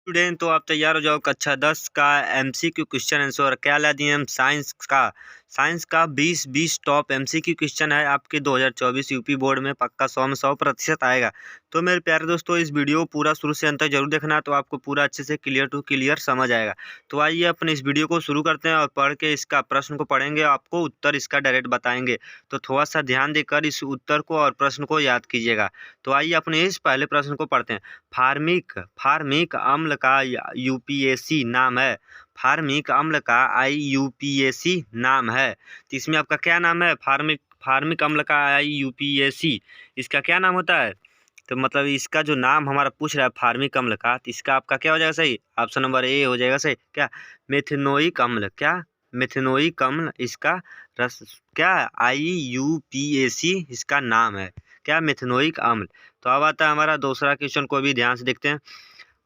Student, तो आप तैयार हो जाओ। कक्षा 10 का एमसीक्यू क्वेश्चन आंसर क्या ला दिए हम। साइंस का 20 टॉप एमसीक्यू क्वेश्चन है आपके 2024 यूपी बोर्ड में। पक्का 100 में 100% आएगा। तो मेरे प्यारे दोस्तों, इस वीडियो को पूरा शुरू से अंत तक जरूर देखना, तो आपको पूरा अच्छे से क्लियर टू क्लियर समझ आएगा। तो आइए अपने इस वीडियो को शुरू करते हैं और पढ़ के इसका प्रश्न को पढ़ेंगे, आपको उत्तर इसका डायरेक्ट बताएंगे। तो थोड़ा सा ध्यान देकर इस उत्तर को और प्रश्न को याद कीजिएगा। तो आइए अपने इस पहले प्रश्न को पढ़ते हैं। फार्मिक अम्ल का यूपीएसी नाम है। फार्मिक अम्ल का आईयूपीएसी नाम है। तो इसमें आपका क्या नाम है? फार्मिक अम्ल का आईयूपीएसी, इसका क्या नाम होता है? तो मतलब इसका जो नाम हमारा पूछ रहा है फार्मिक अम्ल का, तो इसका आपका क्या हो जाएगा सही? ऑप्शन नंबर ए हो जाएगा सही। क्या? मेथनोइक अम्ल। क्या? मेथनोइक अम्ल इसका रस क्या? आईयूपीएसी इसका नाम है। क्या? मेथनोइक अम्ल। तो अब आता है हमारा दूसरा क्वेश्चन को भी ध्यान से देखते हैं।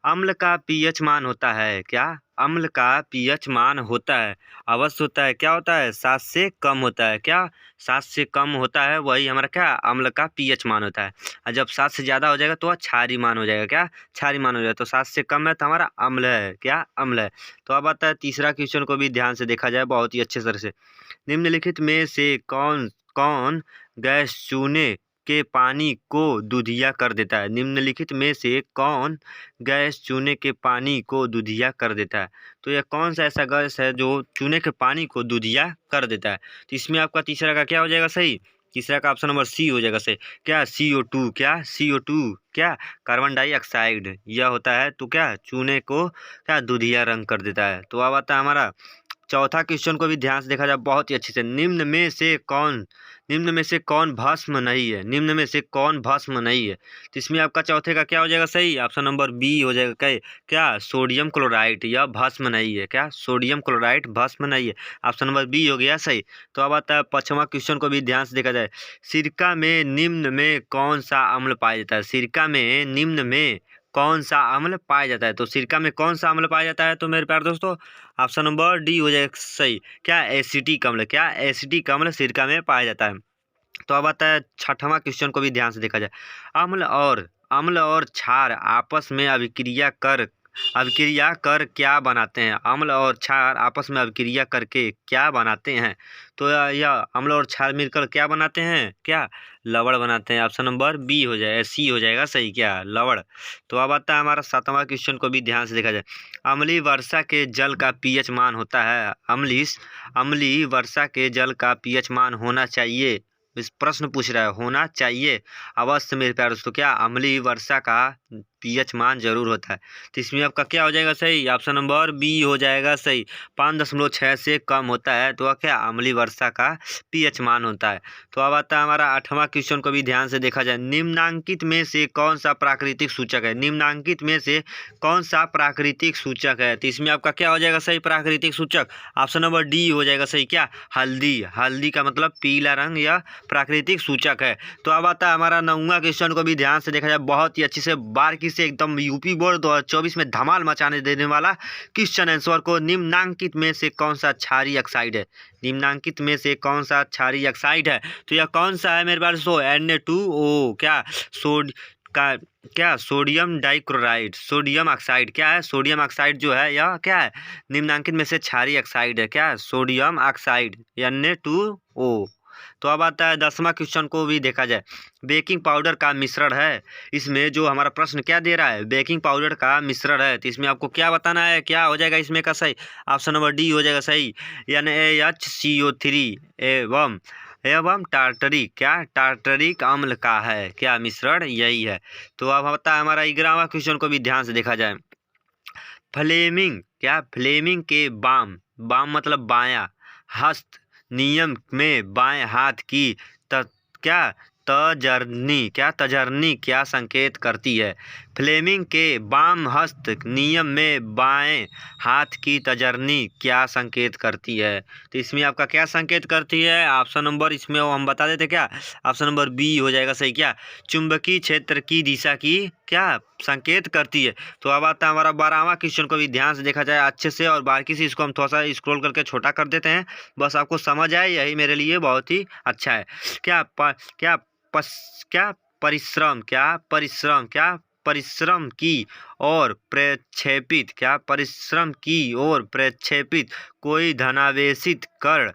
अम्ल का पीएच मान होता है क्या? अम्ल का पीएच मान होता है, अवश्य होता है। क्या होता है? 7 से कम होता है। क्या? 7 से कम होता है, वही हमारा क्या अम्ल का पीएच मान होता है। और जब 7 से ज़्यादा हो जाएगा तो वह क्षारीय मान हो जाएगा। क्या? क्षारीय मान हो जाएगा। तो 7 से कम है तो हमारा अम्ल है। क्या? अम्ल है। तो अब आता है तीसरा क्वेश्चन को भी ध्यान से देखा जाए बहुत ही अच्छे तरह से। निम्नलिखित में से कौन कौन गैस चूने के पानी को दूधिया कर देता है? निम्नलिखित में से कौन गैस चूने के पानी को दूधिया कर देता है? तो यह कौन सा ऐसा गैस है जो चूने के पानी को दूधिया कर देता है? तो इसमें आपका तीसरा का क्या हो जाएगा सही? तीसरा का ऑप्शन नंबर सी हो जाएगा सही। क्या? CO2। क्या? CO2 क्या? कार्बन डाइऑक्साइड यह होता है। तो क्या चूने को क्या दूधिया रंग कर देता है। तो अब आता है हमारा चौथा क्वेश्चन को भी ध्यान से देखा जाए बहुत ही अच्छे से। निम्न में से कौन भस्म नहीं है? निम्न में से कौन भस्म नहीं है? तो इसमें आपका चौथे का क्या हो जाएगा सही? ऑप्शन नंबर बी हो जाएगा। क्या? सोडियम क्लोराइड यह भस्म नहीं है। क्या? सोडियम क्लोराइड भस्म नहीं है। ऑप्शन नंबर बी हो गया सही। तो अब आता है पांचवा क्वेश्चन को भी ध्यान से देखा जाए। सिरका में निम्न में कौन सा अम्ल पाया जाता है? सिरका में निम्न में कौन सा अम्ल पाया जाता है? तो सिरका में कौन सा अम्ल पाया जाता है? तो मेरे प्यारे दोस्तों, ऑप्शन नंबर डी हो जाएगा सही। क्या? एसिटिक अम्ल। क्या? एसिटिक अम्ल सिरका में पाया जाता है। तो अब आता है छठवां क्वेश्चन को भी ध्यान से देखा जाए। अम्ल और क्षार आपस में अभिक्रिया कर क्या बनाते हैं? अम्ल और क्षार आपस में अभिक्रिया करके क्या बनाते हैं? तो यह अम्ल और क्षार मिलकर क्या बनाते हैं? क्या? लवण बनाते हैं। ऑप्शन नंबर बी हो जाएगा, सी हो जाएगा सही। क्या? लवण। तो अब आता है हमारा सातवां क्वेश्चन को भी ध्यान से देखा जाए। अम्लीय वर्षा के जल का पीएच मान होता है। अम्लीय वर्षा के जल का पीएच मान होना चाहिए। इस प्रश्न पूछ रहा है होना चाहिए अवश्य मेरे प्यारे दोस्तों। क्या? अम्लीय वर्षा का पीएच मान जरूर होता है। तो इसमें आपका क्या हो जाएगा सही? ऑप्शन नंबर बी हो जाएगा सही। 5.6 से कम होता है तो वह क्या अम्लीय वर्षा का पीएच मान होता है। तो अब आता है हमारा आठवां क्वेश्चन को भी ध्यान से देखा जाए। निम्नांकित में से कौन सा प्राकृतिक सूचक है? निम्नांकित में से कौन सा प्राकृतिक सूचक है? तो इसमें आपका क्या हो जाएगा सही? प्राकृतिक सूचक ऑप्शन नंबर डी हो जाएगा सही। क्या? हल्दी का मतलब पीला रंग या प्राकृतिक सूचक है। तो अब आता है हमारा नौवां क्वेश्चन को भी ध्यान से देखा जाए बहुत ही अच्छे से बारीकी से एकदम यूपी बोर्ड 2024 में धमाल मचाने देने वाला क्वेश्चन आंसर को। निम्नांकित में से कौन सा क्षारीय ऑक्साइड है? निम्नांकित में से कौन सा क्षारीय ऑक्साइड है? तो यह कौन सा है मेरे पास? Na2O। क्या? Sodium dichloride, sodium oxide. क्या है? सोडियम ऑक्साइड जो है यह क्या है? निम्नांकित में से क्षारीय ऑक्साइड है। क्या? Sodium oxide Na2O। तो अब आता है 10वां क्वेश्चन को भी देखा जाए। बेकिंग पाउडर का मिश्रण है। इसमें जो हमारा प्रश्न क्या दे रहा है? बेकिंग पाउडर का मिश्रण है। तो इसमें आपको क्या बताना है? क्या हो जाएगा इसमें का सही? ऑप्शन नंबर डी हो जाएगा सही। NaHCO3 एवं टार्टरिक। क्या? टार्टरिक अम्ल का है। क्या? मिश्रण यही है। तो अब होता है हमारा 11वां क्वेश्चन को भी ध्यान से देखा जाए। फ्लेमिंग के बाम मतलब बायां हस्त नियम में बाएं हाथ की तजरनी क्या संकेत करती है? फ्लेमिंग के बाम हस्त नियम में बाएं हाथ की तजरनी क्या संकेत करती है? तो इसमें आपका क्या संकेत करती है? ऑप्शन नंबर इसमें हम बता देते। क्या? ऑप्शन नंबर बी हो जाएगा सही। क्या? चुंबकीय क्षेत्र की दिशा की क्या संकेत करती है। तो अब आता है हमारा 12वां क्वेश्चन को भी ध्यान से देखा जाए अच्छे से और बारीकी से। इसको हम थोड़ा सा स्क्रॉल करके छोटा कर देते हैं, बस आपको समझ आए यही मेरे लिए बहुत ही अच्छा है। क्या? परिश्रम परिश्रम की ओर प्रक्षेपित, क्या परिश्रम की ओर प्रक्षेपित कोई धनावेशित कण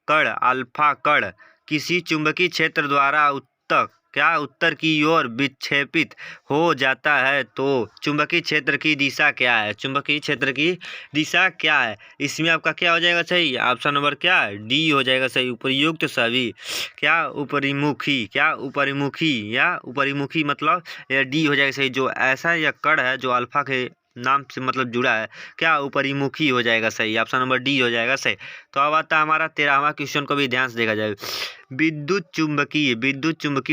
अल्फा कण किसी चुंबकीय क्षेत्र द्वारा उत्तर की ओर विक्षेपित हो जाता है तो चुंबकीय क्षेत्र की दिशा क्या है? चुंबकीय क्षेत्र की दिशा क्या है? इसमें आपका क्या हो जाएगा सही? ऑप्शन नंबर क्या? डी हो जाएगा सही। उपयुक्त सभी, क्या उपरिमुखी, क्या उपरिमुखी या उपरिमुखी मतलब या डी हो जाएगा सही। जो ऐसा या कण है जो अल्फा के नाम से मतलब जुड़ा है, क्या उपरिमुखी हो जाएगा सही। ऑप्शन नंबर डी हो जाएगा सही। तो अब आता है हमारा 13वां क्वेश्चन को भी ध्यान से देखा जाए। विद्युत चुंबकीय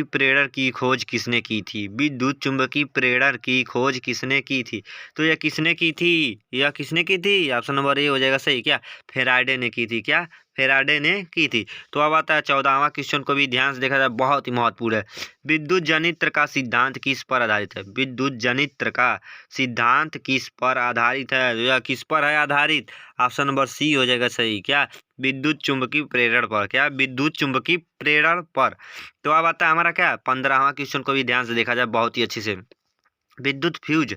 प्रेरण की खोज किसने की थी? विद्युत चुंबकीय प्रेरण की खोज किसने की थी? तो यह किसने की थी? ऑप्शन नंबर ए हो जाएगा सही। क्या फेराडे ने की थी? क्या फेराडे ने की थी। तो अब आता है 14वां क्वेश्चन को भी ध्यान से देखा जाए, बहुत ही महत्वपूर्ण है। विद्युत जनित्र का सिद्धांत किस पर आधारित है? विद्युत जनित्र का सिद्धांत किस पर आधारित है या किस पर है आधारित? ऑप्शन नंबर सी हो जाएगा सही। क्या विद्युत चुंबकीय प्रेरण पर, क्या विद्युत चुंबकीय प्रेरण पर। तो अब आता है हमारा क्या 15वां क्वेश्चन को भी ध्यान से देखा जाए बहुत ही अच्छे से। विद्युत फ्यूज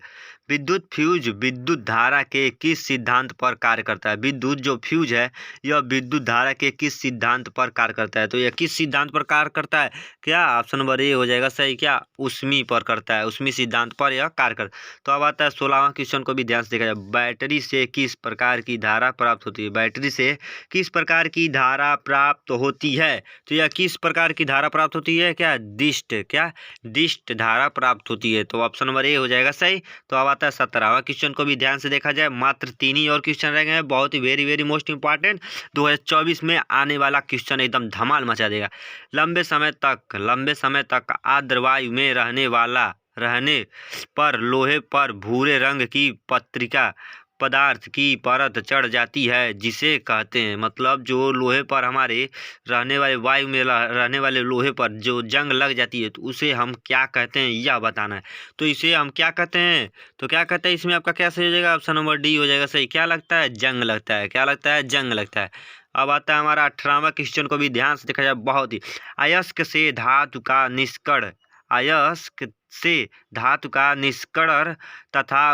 विद्युत धारा के किस सिद्धांत पर कार्य करता है? विद्युत जो फ्यूज है यह विद्युत धारा के किस सिद्धांत पर कार्य करता है? तो यह किस सिद्धांत पर कार्य करता है? क्या ऑप्शन नंबर ए हो जाएगा सही। क्या उष्मी पर करता है, उष्मी सिद्धांत पर यह कार्य करता है। तो अब आता है 16वां क्वेश्चन को भी ध्यान से देखा जाए। बैटरी से किस प्रकार की धारा प्राप्त होती है? बैटरी से किस प्रकार की धारा प्राप्त होती है? तो यह किस प्रकार की धारा प्राप्त होती है? क्या डिस्ट धारा प्राप्त होती है। तो ऑप्शन नंबर ए हो जाएगा सही। तो अब आता है 17वां क्वेश्चन को भी ध्यान से देखा जाए। मात्र 3 ही और क्वेश्चन रह गए हैं, बहुत ही वेरी मोस्ट इंपॉर्टेंट। 2024 में आने वाला क्वेश्चन एकदम धमाल मचा देगा। लंबे समय तक आर्द्र वायु में रहने पर लोहे पर भूरे रंग की पत्रिका पदार्थ की परत चढ़ जाती है, जिसे कहते हैं, मतलब जो लोहे पर हमारे रहने वाले वायु में रहने वाले लोहे पर जो जंग लग जाती है तो उसे हम क्या कहते हैं यह बताना है। तो इसे हम क्या कहते हैं? तो क्या कहते हैं इसमें आपका क्या सही हो जाएगा? ऑप्शन नंबर डी हो जाएगा सही। क्या लगता है? जंग लगता है। क्या लगता है? जंग लगता है। अब आता है हमारा 18वां क्वेश्चन को भी ध्यान से देखा जाए, बहुत ही अयस्क से धातु का निष्करण तथा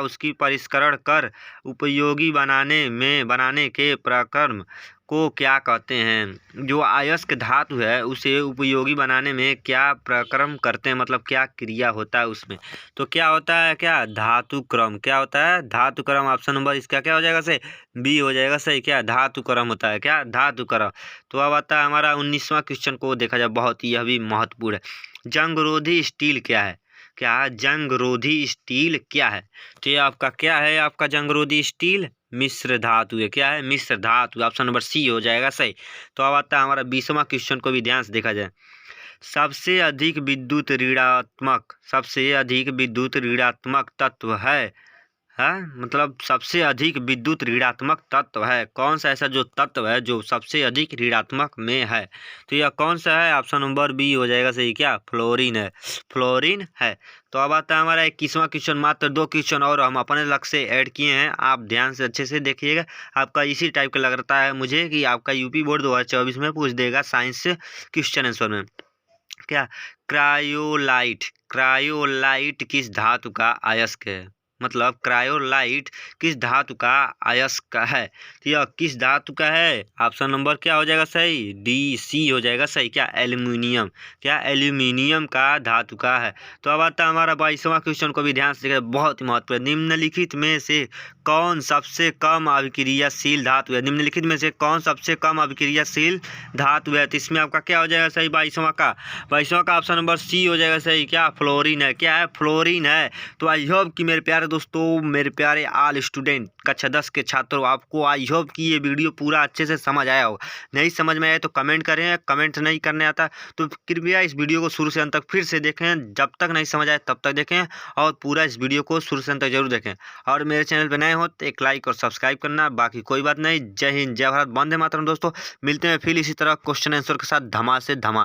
उसकी परिष्करण कर उपयोगी बनाने के प्रक्रम को क्या कहते हैं? जो अयस्क धातु है उसे उपयोगी बनाने में क्या प्रक्रम करते हैं, मतलब क्या क्रिया होता है उसमें? तो क्या होता है? क्या धातु क्रम। क्या होता है? धातु क्रम। ऑप्शन नंबर इसका क्या हो जाएगा सही? बी हो जाएगा सही। क्या धातु क्रम होता है? क्या धातु क्रम। तो अब आता है हमारा 19वां क्वेश्चन को देखा जाए, बहुत ही यह भी महत्वपूर्ण है। जंगरोधी स्टील क्या है? क्या जंगरोधी स्टील क्या है? तो ये आपका क्या है? आपका जंगरोधी स्टील मिश्र धातु है। क्या है? मिश्र धातु। ऑप्शन नंबर सी हो जाएगा सही। तो अब आता है हमारा 20वां क्वेश्चन को भी ध्यान से देखा जाए। सबसे अधिक विद्युत ऋणात्मक तत्व है, मतलब सबसे अधिक विद्युत ऋणात्मक तत्व है कौन सा? ऐसा जो तत्व है जो सबसे अधिक ऋणात्मक में है, तो यह कौन सा है? ऑप्शन नंबर बी हो जाएगा सही। क्या फ्लोरीन है। तो अब आता है हमारा 21वां क्वेश्चन। मात्र 2 क्वेश्चन और हम अपने लक्ष्य से ऐड किए हैं, आप ध्यान से अच्छे से देखिएगा। आपका इसी टाइप का लगता है मुझे कि आपका यूपी बोर्ड 2024 में पूछ देगा साइंस क्वेश्चन आंसर में। क्या क्रायोलाइट किस धातु का अयस्क है? मतलब क्रायोलाइट किस धातु का अयस्क है? तो यह किस धातु का है? ऑप्शन नंबर क्या हो जाएगा सही? डी सी हो जाएगा सही। क्या एल्यूमिनियम। क्या एल्यूमिनियम का धातु का है। तो अब आता है हमारा 22वां क्वेश्चन को भी ध्यान से देखिए, बहुत ही महत्वपूर्ण। निम्नलिखित में से कौन सबसे कम अभिक्रियाशील धातु है? निम्नलिखित में से कौन सबसे कम अभिक्रियाशील धातु है? तो इसमें आपका क्या हो जाएगा सही? 22वां का ऑप्शन नंबर सी हो जाएगा सही। क्या फ्लोरीन है। क्या है? फ्लोरीन है। तो आई होप कि मेरे प्यारे दोस्तों, मेरे प्यारे ऑल स्टूडेंट कक्षा 10 के छात्रों, आपको आई होप कि ये वीडियो पूरा अच्छे से समझ आया होगा। नहीं समझ में आया तो कमेंट करें, कमेंट नहीं करने आता तो कृपया इस वीडियो को शुरू से अंत तक फिर से देखें। जब तक नहीं समझ आए तब तक देखें और पूरा इस वीडियो को शुरू से अंत तक जरूर देखें। और मेरे चैनल पर नए हो तो एक लाइक और सब्सक्राइब करना, बाकी कोई बात नहीं। जय हिंद, जय भारत, वंदे मातरम। दोस्तों मिलते हैं फिर इसी तरह क्वेश्चन आंसर के साथ धमा से धमा।